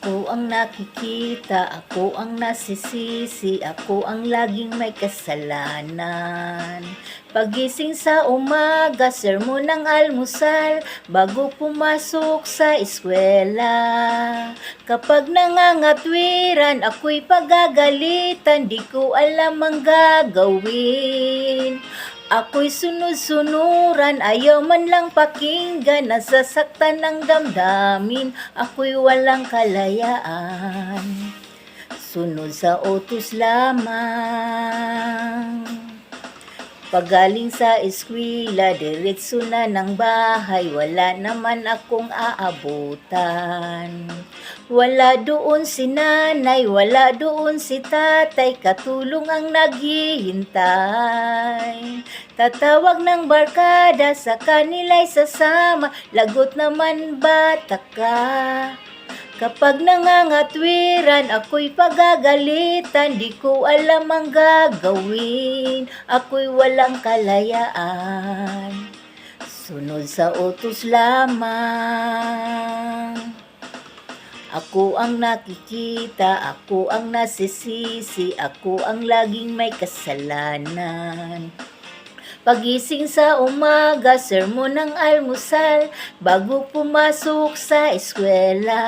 Ako ang nakikita, ako ang nasisisi, ako ang laging may kasalanan. Pagising sa umaga, sermon ng almusal, bago pumasok sa eskwela. Kapag nangangatwiran, ako'y pagagalitan, di ko alam ang gagawin. Ako'y sunod-sunuran, ayaw man lang pakinggan, nasasaktan ng damdamin, ako'y walang kalayaan. Sunod sa utos lamang. Pagaling sa eskwela, diretso na ng bahay, wala naman akong aabutan. Wala doon si nanay, wala doon si tatay, katulong ang naghihintay. Tatawag ng barkada, sa kanila'y sasama, lagot naman bata ka. Kapag nangangatwiran, ako'y pagagalitan, di ko alam ang gagawin, ako'y walang kalayaan. Sunod sa utos lamang. Ako ang nakikita, ako ang nasisisi, ako ang laging may kasalanan. Pagising sa umaga, sermon ng almusal, bago pumasok sa eskwela.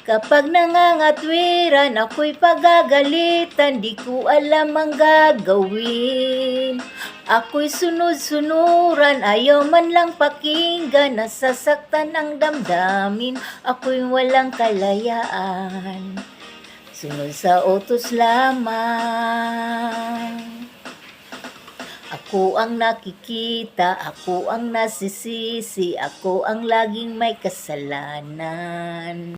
Kapag nangangatwiran, ako'y pagagalitan, di ko alam ang gagawin. Ako'y sunod-sunuran, ayaw man lang pakinggan, nasasaktan ang damdamin, ako'y walang kalayaan. Sunod sa utos lamang. Ako ang nakikita, ako ang nasisisi, ako ang laging may kasalanan.